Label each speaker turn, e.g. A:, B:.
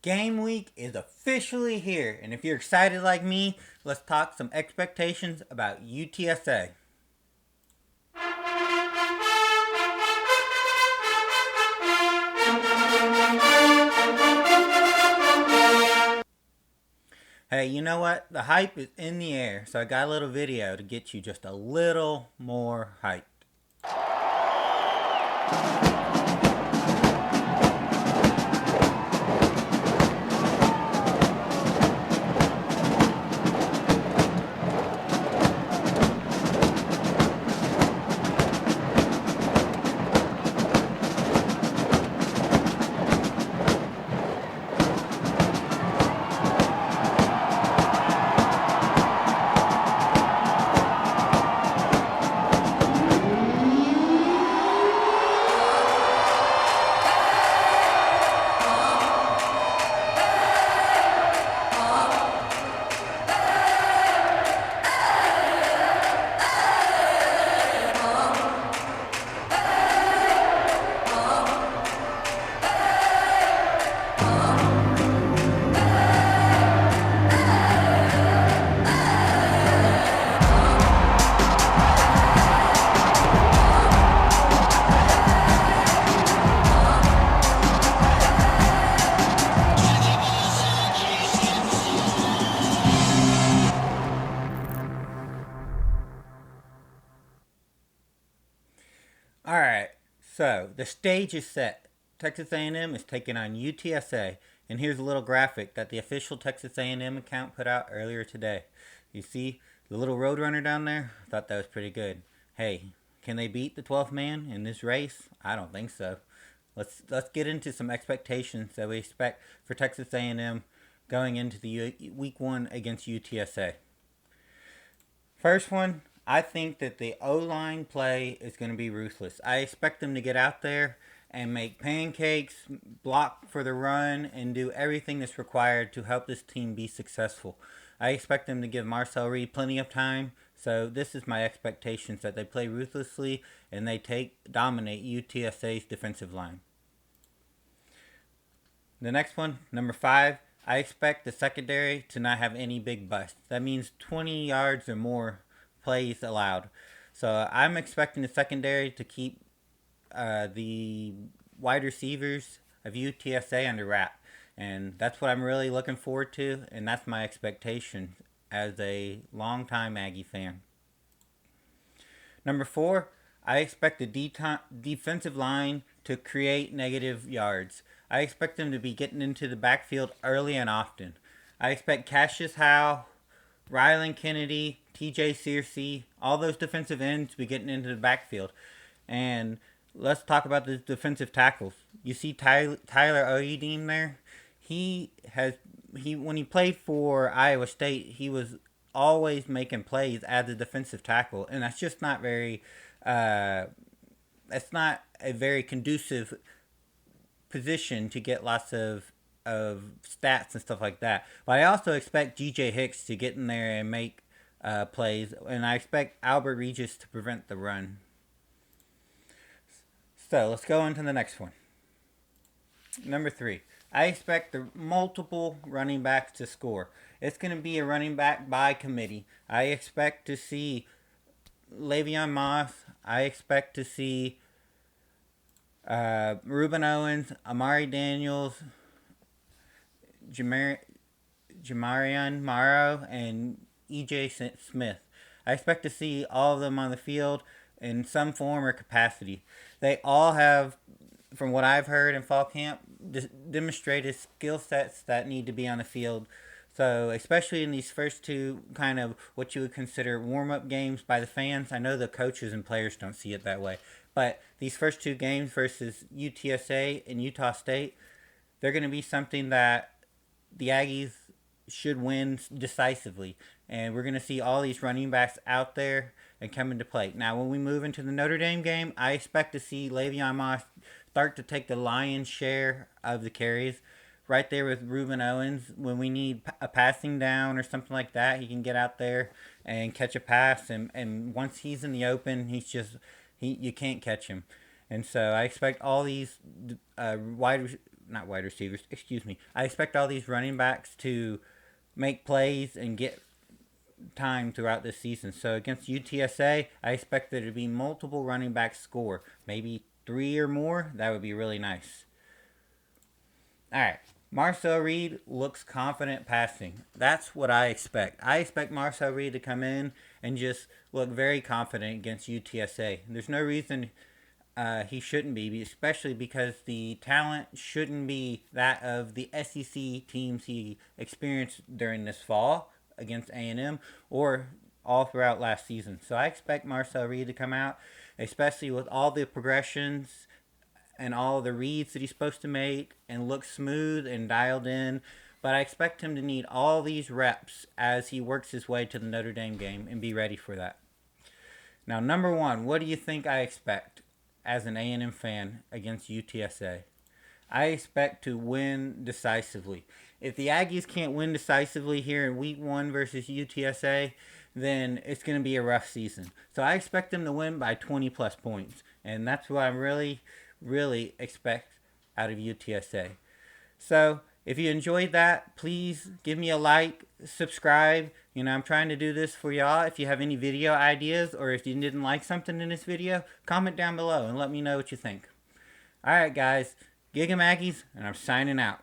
A: Game week is officially here, and if you're excited like me, let's talk some expectations about UTSA. Hey, you know what? The hype is in the air, so I got a little video to get you just a little more hyped. All right, so the stage is set. Texas A&M is taking on UTSA, and here's a little graphic that the official Texas A&M account put out earlier today. You see the little Roadrunner down there? I thought that was pretty good. Hey, can they beat the 12th man in this race? I don't think so. Let's get into some expectations that we expect for Texas A&M going into the week one against UTSA. First one, I think that the O line play is going to be ruthless. I expect them to get out there and make pancakes, block for the run, and do everything that's required to help this team be successful. I expect them to give Marcel Reed plenty of time. So this is my expectations that they play ruthlessly and they dominate UTSA's defensive line. The next one, number 5, I expect the secondary to not have any big busts. That means 20 yards or more plays allowed. So I'm expecting the secondary to keep the wide receivers of UTSA under wrap. And that's what I'm really looking forward to, and that's my expectation as a longtime Aggie fan. Number 4, I expect the defensive line to create negative yards. I expect them to be getting into the backfield early and often. I expect Cassius Howe, Rylan Kennedy, TJ Searcy, all those defensive ends to be getting into the backfield. And let's talk about the defensive tackles. You see Tyler Oyedeem there? When he played for Iowa State, he was always making plays as a defensive tackle, and that's just not very. That's not a very conducive position to get lots of stats and stuff like that. But I also expect G.J. Hicks to get in there and make plays, and I expect Albert Regis to prevent the run. So let's go into the next one. Number 3, I expect the multiple running backs to score. It's going to be a running back by committee. I expect to see Le'Veon Moss. I expect to see Reuben Owens, Amari Daniels, Jamarian Morrow, and E.J. Smith. I expect to see all of them on the field in some form or capacity. They all have, from what I've heard in fall camp, demonstrated skill sets that need to be on the field. So, especially in these first two, kind of what you would consider warm-up games by the fans, I know the coaches and players don't see it that way, but these first two games versus UTSA and Utah State, they're going to be something that the Aggies should win decisively. And we're going to see all these running backs out there and come into play. Now, when we move into the Notre Dame game, I expect to see Le'Veon Moss start to take the lion's share of the carries. Right there with Reuben Owens, when we need a passing down or something like that, he can get out there and catch a pass. And once he's in the open, you can't catch him. And so I expect all these not wide receivers, excuse me. I expect all these running backs to make plays and get time throughout this season. So against UTSA, I expect there to be multiple running backs score, maybe 3 or more. That would be really nice. All right. Marcel Reed looks confident passing. That's what I expect. I expect Marcel Reed to come in and just look very confident against UTSA. There's no reason he shouldn't be, especially because the talent shouldn't be that of the SEC teams he experienced during this fall against A&M or all throughout last season. So I expect Marcel Reed to come out, especially with all the progressions and all the reads that he's supposed to make and look smooth and dialed in. But I expect him to need all these reps as he works his way to the Notre Dame game and be ready for that. Now, number one, what do you think I expect as an A&M fan against UTSA? I expect to win decisively. If the Aggies can't win decisively here in week 1 versus UTSA, then it's going to be a rough season. So I expect them to win by 20 plus points. And that's what I really expect out of UTSA. So if you enjoyed that, please give me a like, subscribe. I'm trying to do this for y'all. If you have any video ideas or if you didn't like something in this video, comment down below and let me know what you think. Alright guys, Gig 'em Aggies, and I'm signing out.